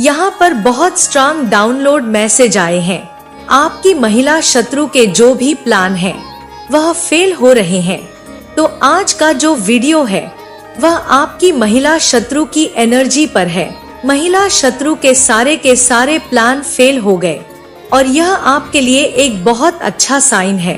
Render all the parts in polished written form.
यहाँ पर बहुत स्ट्रांग डाउनलोड मैसेज आए हैं। आपकी महिला शत्रु के जो भी प्लान हैं, वह फेल हो रहे हैं। तो आज का जो वीडियो है वह आपकी महिला शत्रु की एनर्जी पर है। महिला शत्रु के सारे प्लान फेल हो गए और यह आपके लिए एक बहुत अच्छा साइन है।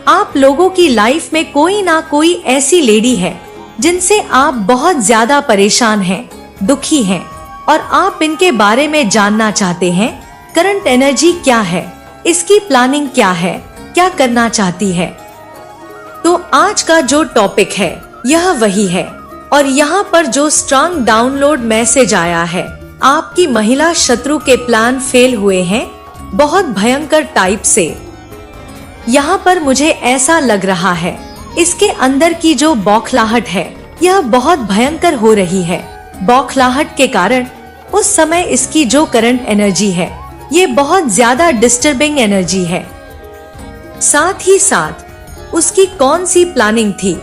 आप लोगों की लाइफ में कोई ना कोई ऐसी लेडी है जिनसे आप बहुत ज्यादा परेशान हैं, दुखी हैं और आप इनके बारे में जानना चाहते हैं। करंट एनर्जी क्या है, इसकी प्लानिंग क्या है, क्या करना चाहती है। तो आज का जो टॉपिक है यह वही है। और यहाँ पर जो स्ट्रांग डाउनलोड मैसेज आया है, आपकी महिला शत्रु के प्लान फेल हुए हैं बहुत भयंकर टाइप से। यहाँ पर मुझे ऐसा लग रहा है इसके अंदर की जो बौखलाहट है यह बहुत भयंकर हो रही है। बौखलाहट के कारण उस समय इसकी जो करंट एनर्जी है ये बहुत ज्यादा डिस्टर्बिंग एनर्जी है। साथ ही साथ उसकी कौन सी प्लानिंग थी,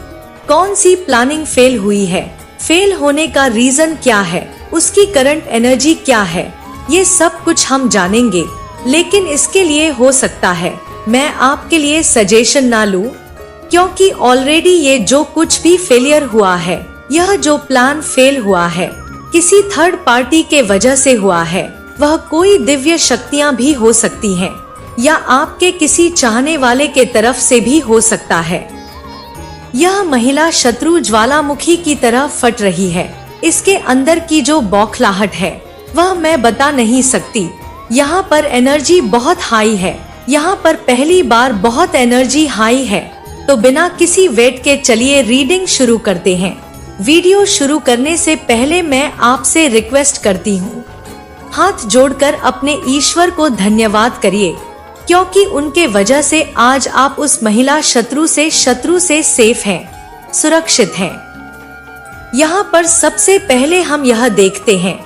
कौन सी प्लानिंग फेल हुई है, फेल होने का रीजन क्या है, उसकी करंट एनर्जी क्या है, ये सब कुछ हम जानेंगे। लेकिन इसके लिए हो सकता है मैं आपके लिए सजेशन ना लूं, क्योंकि ऑलरेडी ये जो कुछ भी फेलियर हुआ है, यह जो प्लान फेल हुआ है किसी थर्ड पार्टी के वजह से हुआ है। वह कोई दिव्य शक्तियां भी हो सकती हैं या आपके किसी चाहने वाले के तरफ से भी हो सकता है। यह महिला शत्रु ज्वालामुखी की तरह फट रही है। इसके अंदर की जो बौखलाहट है वह मैं बता नहीं सकती। यहाँ पर एनर्जी बहुत हाई है, यहाँ पर पहली बार बहुत एनर्जी हाई है। तो बिना किसी वेट के चलिए रीडिंग शुरू करते हैं। वीडियो शुरू करने से पहले मैं आपसे रिक्वेस्ट करती हूँ, हाथ जोड़कर अपने ईश्वर को धन्यवाद करिए, क्योंकि उनके वजह से आज आप उस महिला शत्रु से सेफ हैं, सुरक्षित हैं। यहाँ पर सबसे पहले हम यह देखते हैं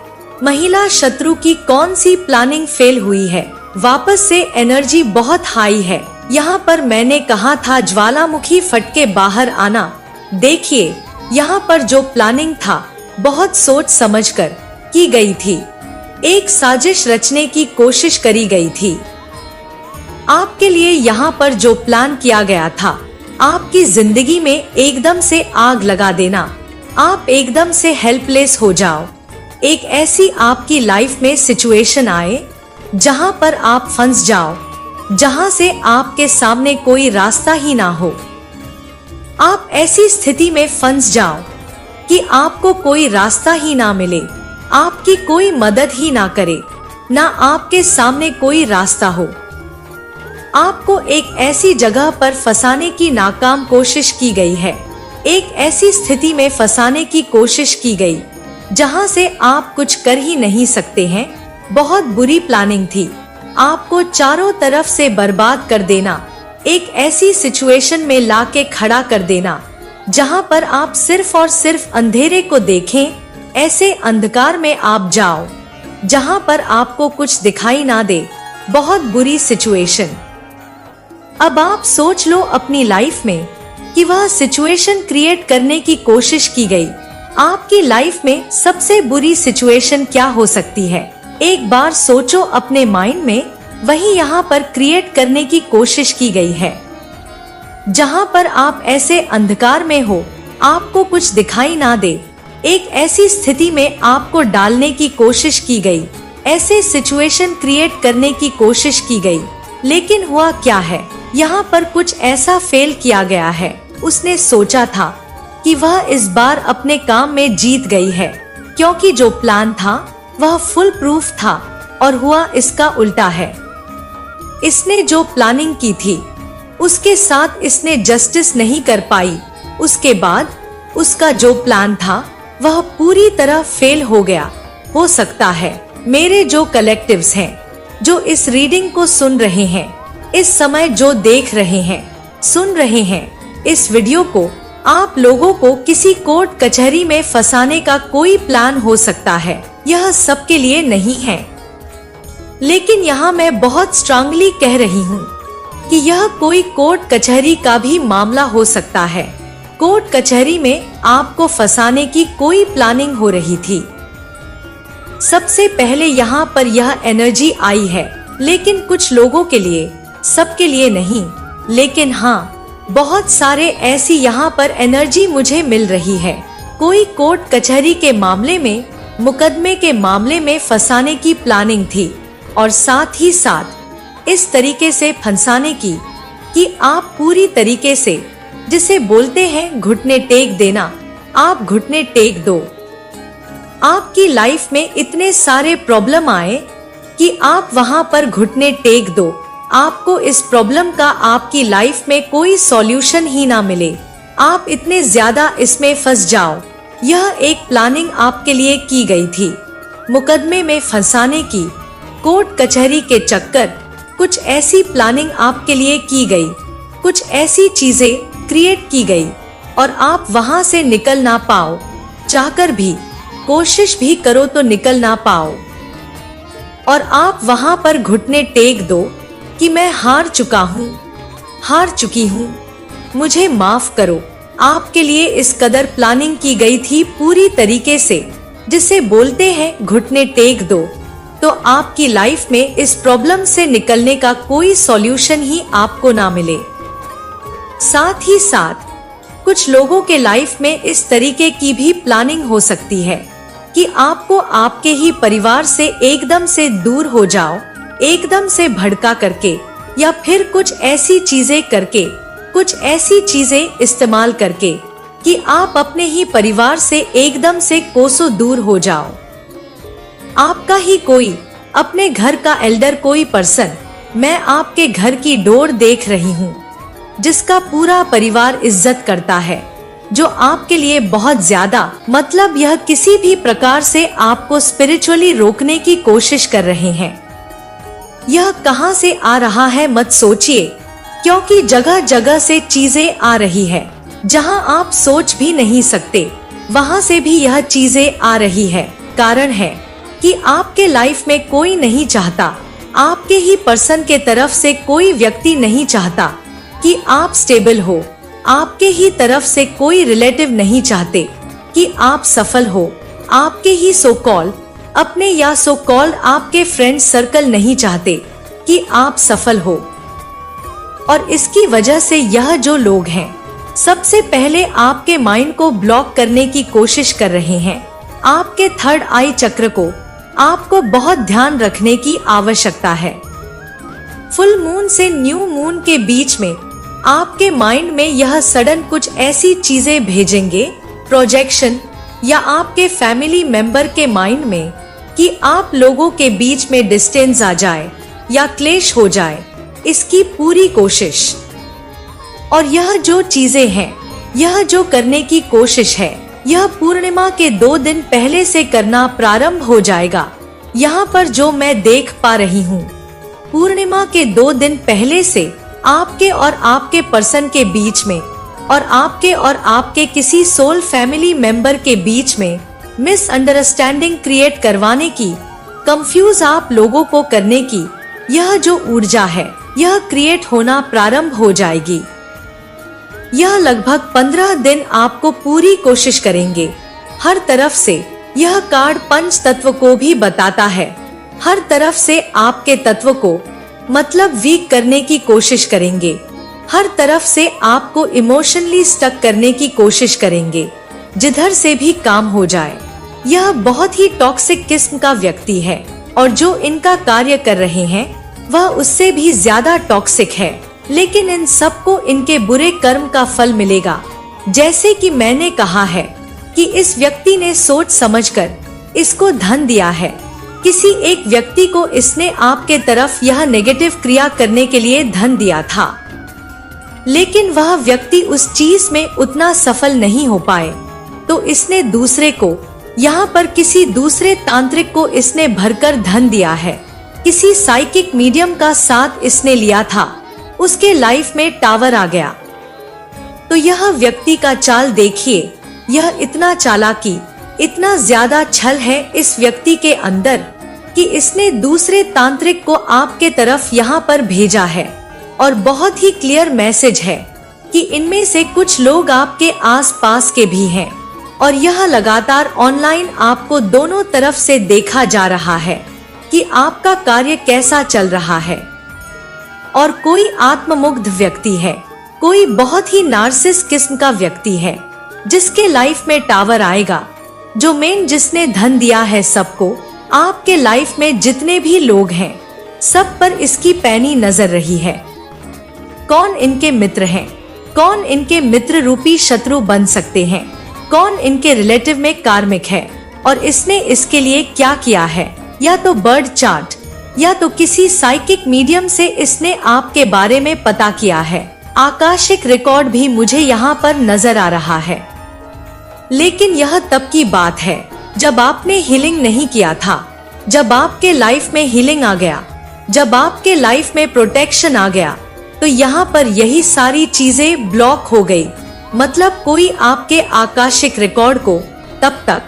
महिला शत्रु की कौन सी प्लानिंग फेल हुई है। वापस से एनर्जी बहुत हाई है। यहाँ पर मैंने कहा था ज्वालामुखी फट के बाहर आना। देखिए यहाँ पर जो प्लानिंग था बहुत सोच समझकर की गई थी, एक साजिश रचने की कोशिश करी गई थी। आपके लिए यहाँ पर जो प्लान किया गया था, आपकी जिंदगी में एकदम से आग लगा देना। आप एकदम से हेल्पलेस हो जाओ। एक ऐसी आपकी लाइफ में सिचुएशन आए जहाँ पर आप फंस जाओ, जहाँ से आपके सामने कोई रास्ता ही ना हो। आप ऐसी स्थिति में फंस जाओ कि आपको कोई रास्ता ही ना मिले, आपकी कोई मदद ही ना करे, ना आपके सामने कोई रास्ता हो। आपको एक ऐसी जगह पर फंसाने की नाकाम कोशिश की गई है। एक ऐसी स्थिति में फंसाने की कोशिश की गई जहां से आप कुछ कर ही नहीं सकते हैं। बहुत बुरी प्लानिंग थी, आपको चारों तरफ से बर्बाद कर देना, एक ऐसी सिचुएशन में लाके खड़ा कर देना जहां पर आप सिर्फ और सिर्फ अंधेरे को देखें। ऐसे अंधकार में आप जाओ जहां पर आपको कुछ दिखाई ना दे। बहुत बुरी सिचुएशन। अब आप सोच लो अपनी लाइफ में कि वह सिचुएशन क्रिएट करने की कोशिश की गई। आपकी लाइफ में सबसे बुरी सिचुएशन क्या हो सकती है? एक बार सोचो अपने माइंड में। वही यहाँ पर क्रिएट करने की कोशिश की गई है जहाँ पर आप ऐसे अंधकार में हो, आपको कुछ दिखाई ना दे। एक ऐसी स्थिति में आपको डालने की कोशिश की गई, ऐसे सिचुएशन क्रिएट करने की कोशिश की गई। लेकिन हुआ क्या है, यहाँ पर कुछ ऐसा फेल किया गया है। उसने सोचा था कि वह इस बार अपने काम में जीत गई है, क्योंकि जो प्लान था वह फुल प्रूफ था और हुआ इसका उल्टा है। इसने जो प्लानिंग की थी उसके साथ इसने जस्टिस नहीं कर पाई। उसके बाद उसका जो प्लान था वह पूरी तरह फेल हो गया। हो सकता है मेरे जो कलेक्टिव्स हैं, जो इस रीडिंग को सुन रहे हैं, इस समय जो देख रहे हैं, सुन रहे हैं इस वीडियो को, आप लोगों को किसी कोर्ट कचहरी में फंसाने का कोई प्लान हो सकता है। यह सबके लिए नहीं है, लेकिन यहाँ मैं बहुत स्ट्रांगली कह रही हूँ कि यह कोई कोर्ट कचहरी का भी मामला हो सकता है। कोर्ट कचहरी में आपको फंसाने की कोई प्लानिंग हो रही थी। सबसे पहले यहाँ पर यह एनर्जी आई है, लेकिन कुछ लोगों के लिए, सबके लिए नहीं, लेकिन हाँ बहुत सारे ऐसी यहाँ पर एनर्जी मुझे मिल रही है। कोई कोर्ट कचहरी के मामले में, मुकदमे के मामले में फंसाने की प्लानिंग थी और साथ ही साथ इस तरीके से फंसाने की कि आप पूरी तरीके से, जिसे बोलते हैं घुटने टेक देना, आप घुटने टेक दो। आपकी लाइफ में इतने सारे प्रॉब्लम आए कि आप वहां पर घुटने टेक दो। आपको इस प्रॉब्लम का आपकी लाइफ में कोई सॉल्यूशन ही ना मिले, आप इतने ज्यादा इसमें फंस जाओ। यह एक प्लानिंग आपके लिए की गई थी, मुकदमे में फंसाने की, कोर्ट कचहरी के चक्कर, कुछ ऐसी प्लानिंग आपके लिए की गई, कुछ ऐसी चीजें क्रिएट की गई और आप वहां से निकल ना पाओ, चाहकर भी, कोशिश भी करो तो निकल ना पाओ। और आप वहां पर घुटने टेक दो कि मैं हार चुका हूँ, हार चुकी हूँ, मुझे माफ करो। आपके लिए इस कदर प्लानिंग की गई थी पूरी तरीके से, जिसे बोलते हैं घुटने टेक दो, तो आपकी लाइफ में इस प्रॉब्लम से निकलने का कोई सॉल्यूशन ही आपको ना मिले। साथ ही साथ कुछ लोगों के लाइफ में इस तरीके की भी प्लानिंग हो सकती है कि आपको आपके ही परिवार से एकदम से दूर हो जाओ, एकदम से भड़का करके, या फिर कुछ ऐसी चीजें करके, कुछ ऐसी चीजें इस्तेमाल करके कि आप अपने ही परिवार से एकदम से कोसों दूर हो जाओ। आपका ही कोई, अपने घर का एल्डर कोई पर्सन, मैं आपके घर की डोर देख रही हूँ, जिसका पूरा परिवार इज्जत करता है, जो आपके लिए बहुत ज्यादा, मतलब यह किसी भी प्रकार से आपको स्पिरिचुअली रोकने की कोशिश कर रहे हैं। यह कहां से आ रहा है मत सोचिए, क्योंकि जगह जगह से चीजें आ रही है, जहां आप सोच भी नहीं सकते, वहां से भी यह चीजें आ रही है। कारण है कि आपके लाइफ में कोई नहीं चाहता, आपके ही पर्सन के तरफ से कोई व्यक्ति नहीं चाहता कि आप स्टेबल हो, आपके ही तरफ से कोई रिलेटिव नहीं चाहते कि आप सफल हो, आपके ही सो कॉल अपने या सो कॉल आपके फ्रेंड सर्कल नहीं चाहते कि आप सफल हो। और इसकी वजह से यह जो लोग हैं, सबसे पहले आपके माइंड को ब्लॉक करने की कोशिश कर रहे हैं। आपके थर्ड आई चक्र को आपको बहुत ध्यान रखने की आवश्यकता है। फुल मून से न्यू मून के बीच में आपके माइंड में यह सडन कुछ ऐसी चीजें भेजेंगे, प्रोजेक्शन, या आपके फैमिली मेंबर के माइंड में कि आप लोगों के बीच में डिस्टेंस आ जाए या क्लेश हो जाए, इसकी पूरी कोशिश। और यह जो चीजें हैं, यह जो करने की कोशिश है, यह पूर्णिमा के 2 दिन पहले से करना प्रारंभ हो जाएगा। यहाँ पर जो मैं देख पा रही हूँ, पूर्णिमा के 2 दिन पहले से आपके और आपके पर्सन के बीच में, और आपके और आपके किसी सोल फैमिली मेंबर के बीच में मिसअंडरस्टैंडिंग क्रिएट करवाने की, कंफ्यूज आप लोगों को करने की, यह जो ऊर्जा है, यह क्रिएट होना प्रारंभ हो जाएगी। यह लगभग 15 दिन आपको पूरी कोशिश करेंगे। हर तरफ से यह कार्ड पंच तत्व को भी बताता है, हर तरफ से आपके तत्व को, मतलब वीक करने की कोशिश करेंगे, हर तरफ से आपको इमोशनली स्टक करने की कोशिश करेंगे, जिधर से भी काम हो जाए। यह बहुत ही टॉक्सिक किस्म का व्यक्ति है, और जो इनका कार्य कर रहे हैं वह उससे भी ज्यादा टॉक्सिक है, लेकिन इन सबको इनके बुरे कर्म का फल मिलेगा। जैसे कि मैंने कहा है कि इस व्यक्ति ने सोच समझकर इसको धन दिया है। किसी एक व्यक्ति को इसने आपके तरफ यह नेगेटिव क्रिया करने के लिए धन दिया था, लेकिन वह व्यक्ति उस चीज में उतना सफल नहीं हो पाए, तो इसने दूसरे को, यहाँ पर किसी दूसरे तांत्रिक को इसने भरकर धन दिया है। किसी साइकिक मीडियम का साथ इसने लिया था, उसके लाइफ में टावर आ गया। तो यह व्यक्ति का चाल देखिए, यह इतना चालाकी, इतना ज्यादा छल है इस व्यक्ति के अंदर कि इसने दूसरे तांत्रिक को आपके तरफ यहाँ पर भेजा है। और बहुत ही क्लियर मैसेज है कि इनमें से कुछ लोग आपके आसपास के भी हैं, और यह लगातार ऑनलाइन आपको दोनों तरफ से देखा जा रहा है कि आपका कार्य कैसा चल रहा है। और कोई आत्ममुग्ध व्यक्ति है, कोई बहुत ही नार्सिस किस्म का व्यक्ति है जिसके लाइफ में टावर आएगा, जो जिसने धन दिया है सबको। आपके लाइफ में जितने भी लोग हैं सब पर इसकी पैनी नजर रही है। कौन इनके मित्र हैं, कौन इनके मित्र रूपी शत्रु बन सकते हैं, कौन इनके रिलेटिव में कार्मिक है और इसने इसके लिए क्या किया है। या तो बर्ड चार्ट या तो किसी साइकिक मीडियम से इसने आपके बारे में पता किया है। आकाशिक रिकॉर्ड भी मुझे यहाँ पर नजर आ रहा है। लेकिन यह तब की बात है जब आपने हीलिंग नहीं किया था, जब आपके लाइफ में हीलिंग आ गया, जब आपके लाइफ में प्रोटेक्शन आ गया, तो यहाँ पर यही सारी चीजें ब्लॉक हो गई। मतलब कोई आपके आकाशिक रिकॉर्ड को तब तक,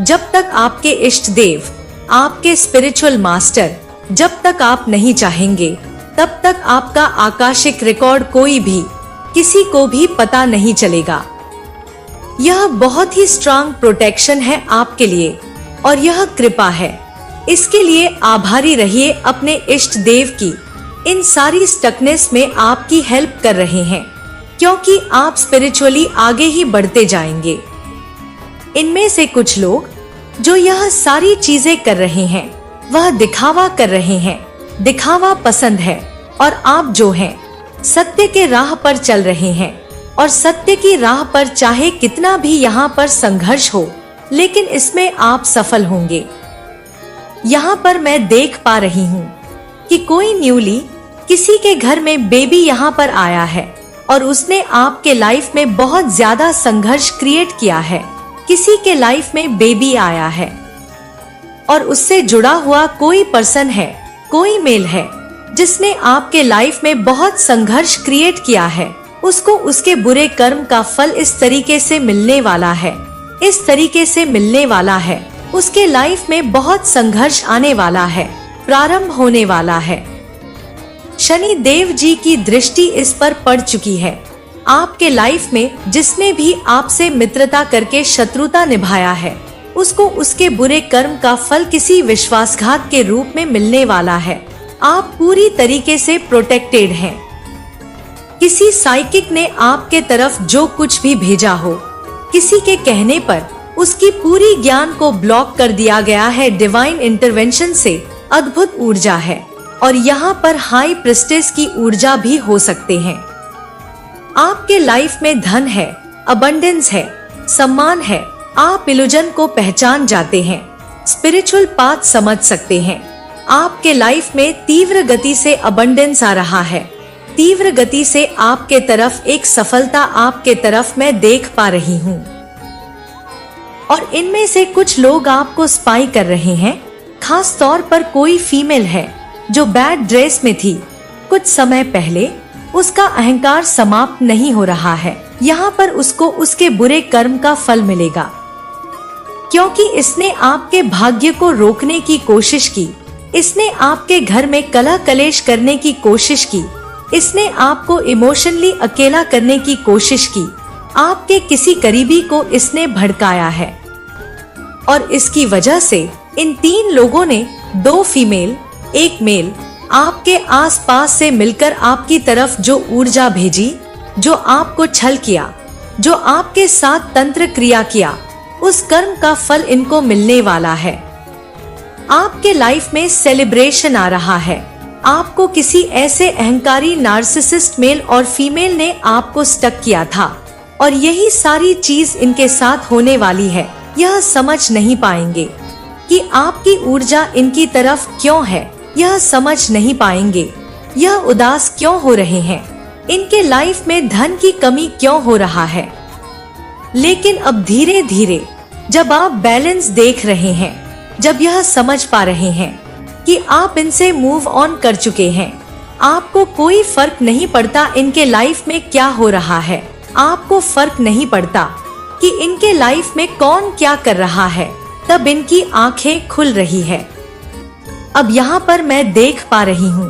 जब तक आपके इष्ट देव, आपके स्पिरिचुअल मास्टर, जब तक आप नहीं चाहेंगे तब तक आपका आकाशिक रिकॉर्ड कोई भी, किसी को भी पता नहीं चलेगा। यह बहुत ही स्ट्रांग प्रोटेक्शन है आपके लिए और यह कृपा है। इसके लिए आभारी रहिए अपने इष्ट देव की। इन सारी स्टकनेस में आपकी हेल्प कर रहे हैं क्योंकि आप स्पिरिचुअली आगे ही बढ़ते जाएंगे। इनमें से कुछ लोग जो यह सारी चीजें कर रहे हैं वह दिखावा कर रहे हैं, दिखावा पसंद है। और आप जो हैं सत्य के राह पर चल रहे हैं और सत्य की राह पर चाहे कितना भी यहाँ पर संघर्ष हो, लेकिन इसमें आप सफल होंगे। यहाँ पर मैं देख पा रही हूँ कि कोई न्यूली किसी के घर में बेबी यहाँ पर आया है और उसने आपके लाइफ में बहुत ज्यादा संघर्ष क्रिएट किया है। किसी के लाइफ में बेबी आया है और उससे जुड़ा हुआ कोई पर्सन है, कोई मेल है जिसने आपके लाइफ में बहुत संघर्ष क्रिएट किया है। उसको उसके बुरे कर्म का फल इस तरीके से मिलने वाला है, इस तरीके से मिलने वाला है। उसके लाइफ में बहुत संघर्ष आने वाला है, प्रारंभ होने वाला है। शनि देव जी की दृष्टि इस पर पड़ चुकी है। आपके लाइफ में जिसने भी आपसे मित्रता करके शत्रुता निभाया है, उसको उसके बुरे कर्म का फल किसी विश्वासघात के रूप में मिलने वाला है। आप पूरी तरीके से प्रोटेक्टेड हैं। किसी साइकिक ने आपके तरफ जो कुछ भी भेजा हो, किसी के कहने पर उसकी पूरी ज्ञान को ब्लॉक कर दिया गया है। डिवाइन इंटरवेंशन से अद्भुत ऊर्जा है और यहाँ पर हाई प्रिस्टेस की ऊर्जा भी हो सकते हैं। आपके लाइफ में धन है, अबंडेंस है, सम्मान है। आप इल्यूजन को पहचान जाते हैं, स्पिरिचुअल पाथ समझ सकते हैं। आपके लाइफ में तीव्र गति से अबंडेंस आ रहा है, तीव्र गति से आपके तरफ एक सफलता आपके तरफ मैं देख पा रही हूँ। और इनमें से कुछ लोग आपको स्पाई कर रहे हैं। खास तौर पर कोई फीमेल है जो बैड ड्रेस में थी कुछ समय पहले। उसका अहंकार समाप्त नहीं हो रहा है। यहाँ पर उसको उसके बुरे कर्म का फल मिलेगा क्योंकि इसने आपके भाग्य को रोकने की कोशिश की। इसने आपके घर में कलह कलेश करने की कोशिश की। इसने आपको इमोशनली अकेला करने की कोशिश की। आपके किसी करीबी को इसने भड़काया है और इसकी वजह से इन 3 लोगों ने, 2 फीमेल 1 मेल, आपके आसपास से मिलकर आपकी तरफ जो ऊर्जा भेजी, जो आपको छल किया, जो आपके साथ तंत्र क्रिया किया, उस कर्म का फल इनको मिलने वाला है। आपके लाइफ में सेलिब्रेशन आ रहा है। आपको किसी ऐसे अहंकारी नार्सिसिस्ट मेल और फीमेल ने आपको स्टक किया था और यही सारी चीज इनके साथ होने वाली है। यह समझ नहीं पाएंगे कि आपकी ऊर्जा इनकी तरफ क्यों है, यह समझ नहीं पाएंगे। यह उदास क्यों हो रहे हैं, इनके लाइफ में धन की कमी क्यों हो रहा है। लेकिन अब धीरे धीरे जब आप बैलेंस देख रहे हैं, जब यह समझ पा रहे हैं कि आप इनसे मूव ऑन कर चुके हैं, आपको कोई फर्क नहीं पड़ता इनके लाइफ में क्या हो रहा है। आपको फर्क नहीं पड़ता कि इनके लाइफ में कौन क्या कर रहा है। तब इनकी आंखें खुल रही है। अब यहाँ पर मैं देख पा रही हूँ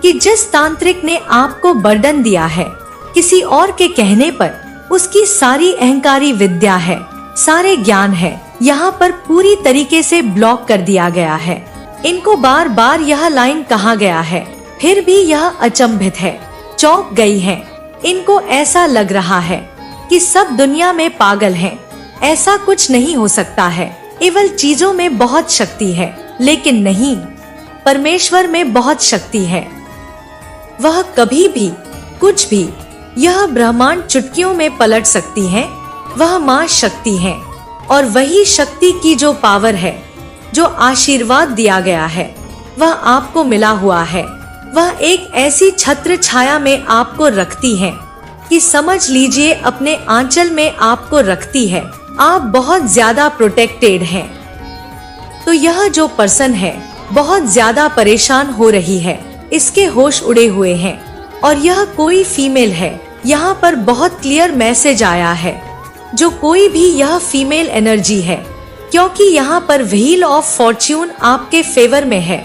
कि जिस तांत्रिक ने आपको बर्डन दिया है, किसी और के कहने पर उसकी सारी अहंकारी विद्या है, सारे ज्ञान है यहाँ पर पूरी तरीके से ब्लॉक कर दिया गया है। इनको बार बार यह लाइन कहा गया है, फिर भी यह अचंभित है, चौंक गई है। इनको ऐसा लग रहा है कि सब दुनिया में पागल हैं। ऐसा कुछ नहीं हो सकता है। इवल चीजों में बहुत शक्ति है, लेकिन नहीं, परमेश्वर में बहुत शक्ति है। वह कभी भी कुछ भी, यह ब्रह्मांड चुटकियों में पलट सकती है। वह माँ शक्ति है और वही शक्ति की जो पावर है, जो आशीर्वाद दिया गया है, वह आपको मिला हुआ है। वह एक ऐसी छत्र छाया में आपको रखती है कि समझ लीजिए अपने आंचल में आपको रखती है। आप बहुत ज्यादा प्रोटेक्टेड हैं। तो यह जो पर्सन है बहुत ज्यादा परेशान हो रही है, इसके होश उड़े हुए हैं और यह कोई फीमेल है। यहाँ पर बहुत क्लियर मैसेज आया है, जो कोई भी यह फीमेल एनर्जी है, क्योंकि यहाँ पर व्हील ऑफ फॉर्च्यून आपके फेवर में है।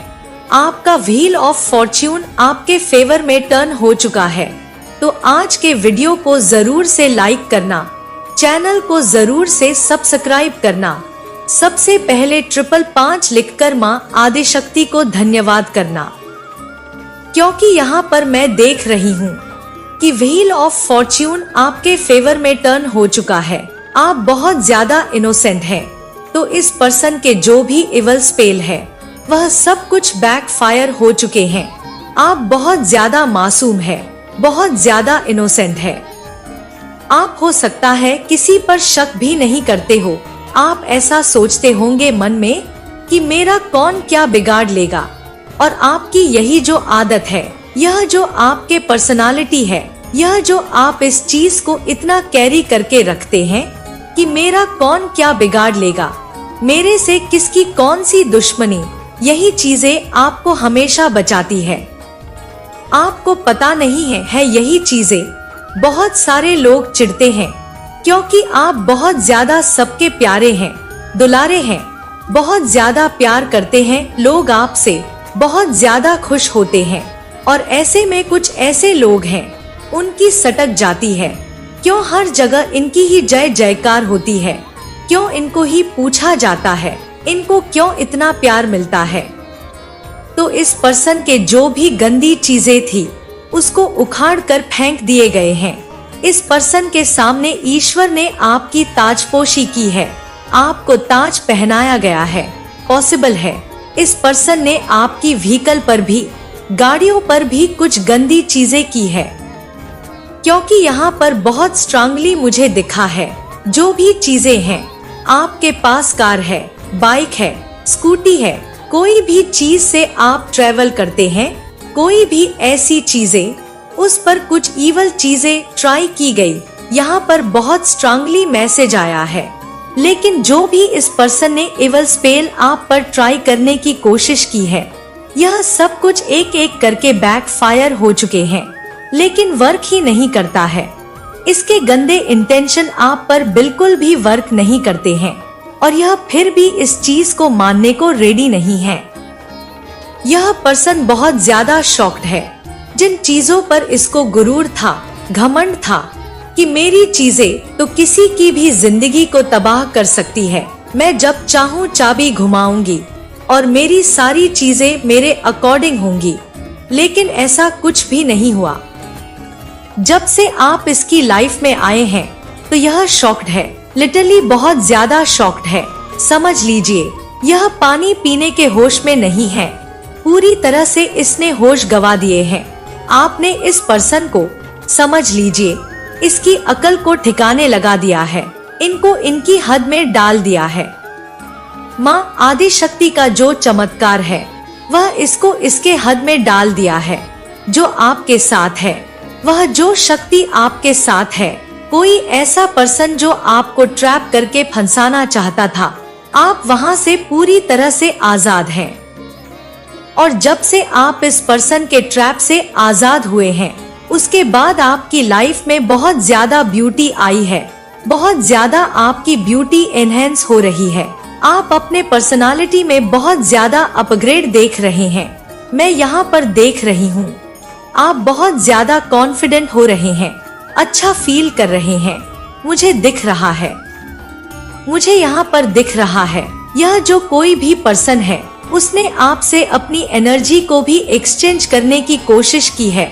आपका व्हील ऑफ फॉर्च्यून आपके फेवर में टर्न हो चुका है। तो आज के वीडियो को जरूर से लाइक करना, चैनल को जरूर से सब्सक्राइब करना, सबसे पहले 555 लिखकर माँ आदिशक्ति को धन्यवाद करना, क्योंकि यहाँ पर मैं देख रही हूँ कि व्हील ऑफ फॉर्च्यून आपके फेवर में टर्न हो चुका है। आप बहुत ज्यादा इनोसेंट हैं। तो इस पर्सन के जो भी इवल स्पेल है, वह सब कुछ बैकफायर हो चुके हैं। आप बहुत ज्यादा मासूम है, बहुत ज्यादा इनोसेंट है। आप हो सकता है किसी पर शक भी नहीं करते हो। आप ऐसा सोचते होंगे मन में कि मेरा कौन क्या बिगाड़ लेगा। और आपकी यही जो आदत है, यह जो आपके पर्सनालिटी है, यह जो आप इस चीज को इतना कैरी करके रखते हैं कि मेरा कौन क्या बिगाड़ लेगा, मेरे से किसकी कौन सी दुश्मनी, यही चीजें आपको हमेशा बचाती है। आपको पता नहीं है यही चीजें बहुत सारे लोग चिढ़ते हैं, क्योंकि आप बहुत ज्यादा सबके प्यारे हैं, दुलारे हैं, बहुत ज्यादा प्यार करते हैं। लोग आपसे बहुत ज्यादा खुश होते हैं और ऐसे में कुछ ऐसे लोग हैं, उनकी सटक जाती है। क्यों हर जगह इनकी ही जय जयकार होती है? क्यों इनको ही पूछा जाता है? इनको क्यों इतना प्यार मिलता है? तो इस पर्सन के जो भी गंदी चीजें थी, उसको उखाड़ कर फेंक दिए गए हैं। इस पर्सन के सामने ईश्वर ने आपकी ताजपोशी की है, आपको ताज पहनाया गया है। पॉसिबल है इस पर्सन ने आपकी व्हीकल पर भी, गाड़ियों पर भी कुछ गंदी चीजें की है, क्योंकि यहाँ पर बहुत स्ट्रांगली मुझे दिखा है जो भी चीजें हैं। आपके पास कार है, बाइक है, स्कूटी है, कोई भी चीज से आप ट्रेवल करते हैं, कोई भी ऐसी चीजें, उस पर कुछ इवल चीजें ट्राई की गई। यहाँ पर बहुत स्ट्रांगली मैसेज आया है। लेकिन जो भी इस पर्सन ने इवल स्पेल आप पर ट्राई करने की कोशिश की है, यह सब कुछ एक एक करके बैकफायर हो चुके हैं, लेकिन वर्क ही नहीं करता है। इसके गंदे इंटेंशन आप पर बिल्कुल भी वर्क नहीं करते हैं और यह फिर भी इस चीज को मानने को रेडी नहीं है। यह पर्सन बहुत ज्यादा शॉक्ड है। जिन चीजों पर इसको गुरूर था, घमंड था कि मेरी चीजें तो किसी की भी जिंदगी को तबाह कर सकती है, मैं जब चाहूँ चाबी घुमाऊंगी और मेरी सारी चीजें मेरे अकॉर्डिंग होंगी, लेकिन ऐसा कुछ भी नहीं हुआ। जब से आप इसकी लाइफ में आए हैं तो यह शॉक्ड है, लिटरली बहुत ज्यादा शॉक्ड है। समझ लीजिए यह पानी पीने के होश में नहीं है, पूरी तरह से इसने होश गवा दिए हैं। आपने इस पर्सन को, समझ लीजिए, इसकी अकल को ठिकाने लगा दिया है, इनको इनकी हद में डाल दिया है। माँ आदिशक्ति का जो चमत्कार है, वह इसको इसके हद में डाल दिया है। जो आपके साथ है, वह जो शक्ति आपके साथ है, कोई ऐसा पर्सन जो आपको ट्रैप करके फंसाना चाहता था, आप वहां से पूरी तरह से आजाद हैं। और जब से आप इस पर्सन के ट्रैप से आजाद हुए हैं, उसके बाद आपकी लाइफ में बहुत ज्यादा ब्यूटी आई है, बहुत ज्यादा आपकी ब्यूटी एनहेंस हो रही है। आप अपने पर्सनालिटी में बहुत ज्यादा अपग्रेड देख रहे हैं। मैं यहाँ पर देख रही हूँ आप बहुत ज्यादा कॉन्फिडेंट हो रहे हैं, अच्छा फील कर रहे हैं, मुझे दिख रहा है। मुझे यहाँ पर दिख रहा है यह जो कोई भी पर्सन है उसने आपसे अपनी एनर्जी को भी एक्सचेंज करने की कोशिश की है।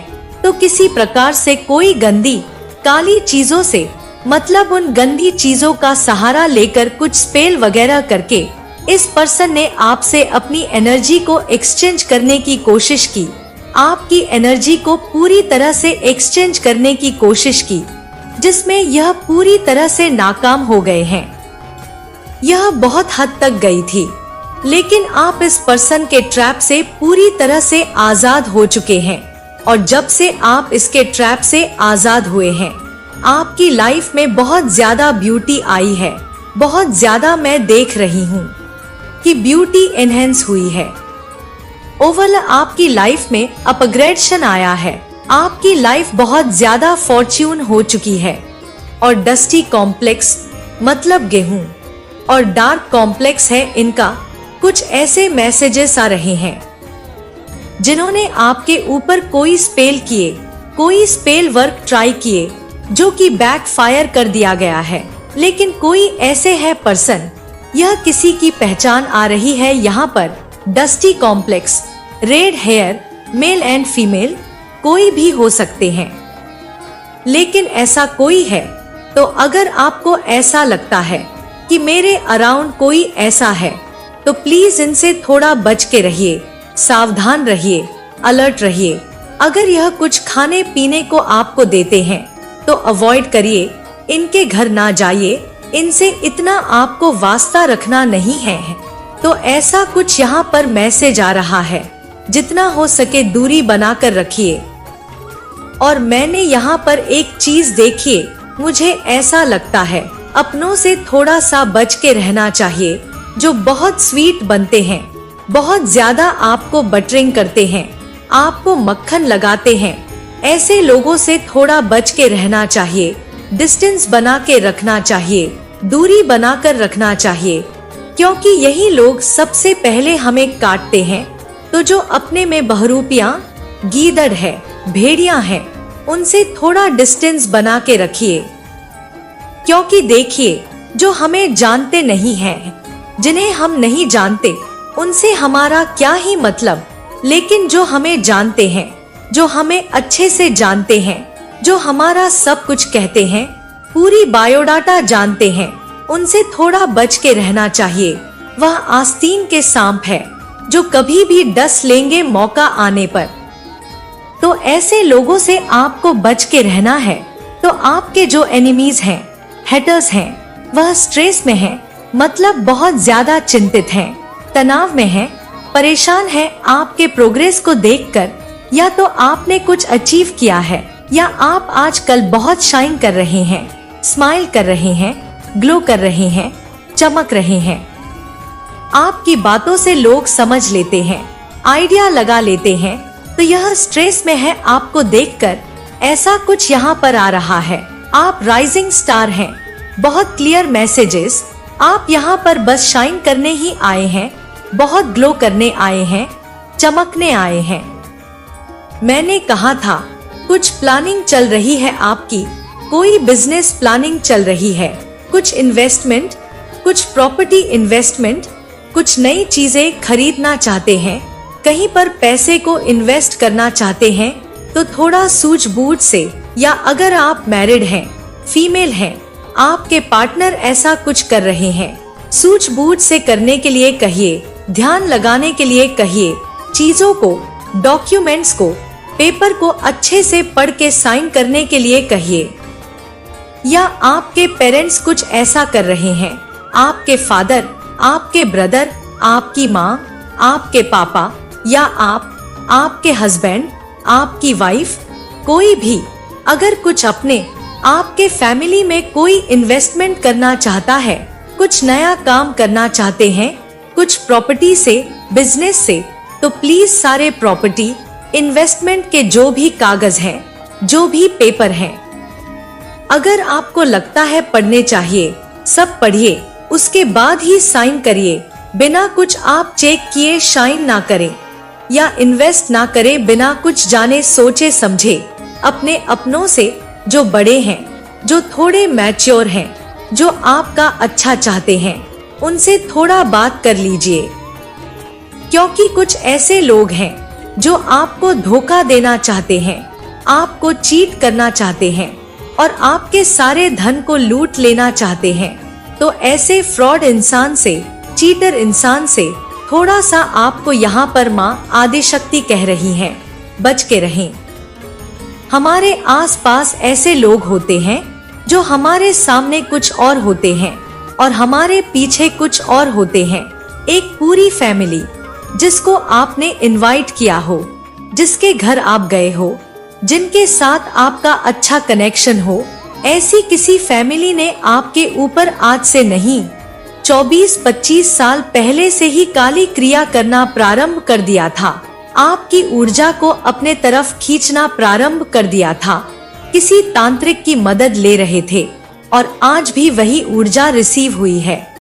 तो किसी प्रकार से कोई गंदी काली चीजों से मतलब उन गंदी चीजों का सहारा लेकर कुछ स्पेल वगैरह करके इस पर्सन ने आपसे अपनी एनर्जी को एक्सचेंज करने की कोशिश की, आपकी एनर्जी को पूरी तरह से एक्सचेंज करने की कोशिश की, जिसमें यह पूरी तरह से नाकाम हो गए हैं। यह बहुत हद तक गई थी, लेकिन आप इस पर्सन के ट्रैप से पूरी तरह से आजाद हो चुके हैं। और जब से आप इसके ट्रैप से आजाद हुए हैं, आपकी लाइफ में बहुत ज्यादा ब्यूटी आई है। बहुत ज्यादा मैं देख रही हूँ कि ब्यूटी एनहेंस हुई है। ओवरऑल आपकी लाइफ में अपग्रेडेशन आया है। आपकी लाइफ बहुत ज्यादा फॉर्च्यून हो चुकी है। और डस्टी कॉम्प्लेक्स मतलब गेहूं और डार्क कॉम्प्लेक्स है इनका। कुछ ऐसे मैसेजेस आ रहे हैं जिन्होंने आपके ऊपर कोई स्पेल किए, कोई स्पेल वर्क ट्राई किए जो कि बैकफायर कर दिया गया है। लेकिन कोई ऐसे है पर्सन, यह किसी की पहचान आ रही है यहाँ पर। Dusty complex, red hair, male and female कोई भी हो सकते हैं। लेकिन ऐसा कोई है तो अगर आपको ऐसा लगता है कि मेरे अराउंड कोई ऐसा है तो प्लीज इनसे थोड़ा बच के रहिए, सावधान रहिए, अलर्ट रहिए। अगर यह कुछ खाने पीने को आपको देते हैं तो अवॉइड करिए, इनके घर ना जाइए, इनसे इतना आपको वास्ता रखना नहीं है। तो ऐसा कुछ यहाँ पर मैसेज आ रहा है, जितना हो सके दूरी बनाकर रखिए। और मैंने यहाँ पर एक चीज देखिए, मुझे ऐसा लगता है अपनों से थोड़ा सा बच के रहना चाहिए, जो बहुत स्वीट बनते हैं, बहुत ज्यादा आपको बटरिंग करते हैं, आपको मक्खन लगाते हैं। ऐसे लोगों से थोड़ा बच के रहना चाहिए, डिस्टेंस बना के रखना चाहिए, दूरी बनाकर रखना चाहिए, क्योंकि यही लोग सबसे पहले हमें काटते हैं। तो जो अपने में बहरूपियां, गीदड़ है, भेड़िया है, उनसे थोड़ा डिस्टेंस बना के रखिए। क्योंकि देखिए, जो हमें जानते नहीं हैं, जिन्हें हम नहीं जानते, उनसे हमारा क्या ही मतलब। लेकिन जो हमें जानते हैं, जो हमें अच्छे से जानते हैं, जो हमारा सब कुछ कहते हैं, पूरी बायोडाटा जानते हैं, उनसे थोड़ा बच के रहना चाहिए। वह आस्तीन के सांप है जो कभी भी डस लेंगे मौका आने पर। तो ऐसे लोगों से आपको बच के रहना है। तो आपके जो एनिमीज हैं, हेटर्स हैं, वह स्ट्रेस में हैं, मतलब बहुत ज्यादा चिंतित हैं, तनाव में हैं, परेशान हैं आपके प्रोग्रेस को देखकर। या तो आपने कुछ अचीव किया है, या आप आजकल बहुत शाइन कर रहे हैं, स्माइल कर रहे हैं, ग्लो कर रहे हैं, चमक रहे हैं। आपकी बातों से लोग समझ लेते हैं, आइडिया लगा लेते हैं। तो यह स्ट्रेस में है आपको देखकर, ऐसा कुछ यहाँ पर आ रहा है। आप राइजिंग स्टार हैं, बहुत क्लियर मैसेजेस। आप यहाँ पर बस शाइन करने ही आए हैं, बहुत ग्लो करने आए हैं, चमकने आए हैं। मैंने कहा था कुछ प्लानिंग चल रही है आपकी, कोई बिजनेस प्लानिंग चल रही है, कुछ इन्वेस्टमेंट, कुछ प्रॉपर्टी इन्वेस्टमेंट, कुछ नई चीजें खरीदना चाहते हैं, कहीं पर पैसे को इन्वेस्ट करना चाहते हैं। तो थोड़ा सूझबूझ से, या अगर आप मैरिड हैं, फीमेल हैं, आपके पार्टनर ऐसा कुछ कर रहे हैं, सूझबूझ से करने के लिए कहिए, ध्यान लगाने के लिए कहिए, चीजों को, डॉक्यूमेंट्स को, पेपर को अच्छे से पढ़ के साइन करने के लिए कहिए। या आपके पेरेंट्स कुछ ऐसा कर रहे हैं, आपके फादर, आपके ब्रदर, आपकी माँ, आपके पापा, या आपके हस्बैंड, आपकी वाइफ, कोई भी अगर कुछ अपने आपके फैमिली में कोई इन्वेस्टमेंट करना चाहता है, कुछ नया काम करना चाहते हैं, कुछ प्रॉपर्टी से, बिजनेस से, तो प्लीज सारे प्रॉपर्टी इन्वेस्टमेंट के जो भी कागज हैं, जो भी पेपर हैं, अगर आपको लगता है पढ़ने चाहिए, सब पढ़िए, उसके बाद ही साइन करिए। बिना कुछ आप चेक किए साइन ना करें, या इन्वेस्ट ना करें बिना कुछ जाने सोचे समझे। अपने अपनों से, जो बड़े हैं, जो थोड़े मैच्योर हैं, जो आपका अच्छा चाहते हैं उनसे थोड़ा बात कर लीजिए, क्योंकि कुछ ऐसे लोग हैं जो आपको धोखा देना चाहते हैं, आपको चीट करना चाहते हैं और आपके सारे धन को लूट लेना चाहते हैं। तो ऐसे फ्रॉड इंसान से, चीटर इंसान से थोड़ा सा आपको यहाँ पर माँ आदिशक्ति कह रही हैं, बच के रहें। हमारे आसपास ऐसे लोग होते हैं जो हमारे सामने कुछ और होते हैं और हमारे पीछे कुछ और होते हैं। एक पूरी फैमिली जिसको आपने इनवाइट किया हो, जिसके घर आप गए हो, जिनके साथ आपका अच्छा कनेक्शन हो, ऐसी किसी फैमिली ने आपके ऊपर आज से नहीं 24-25 साल पहले से ही काली क्रिया करना प्रारंभ कर दिया था। आपकी ऊर्जा को अपने तरफ खींचना प्रारंभ कर दिया था। किसी तांत्रिक की मदद ले रहे थे और आज भी वही ऊर्जा रिसीव हुई है।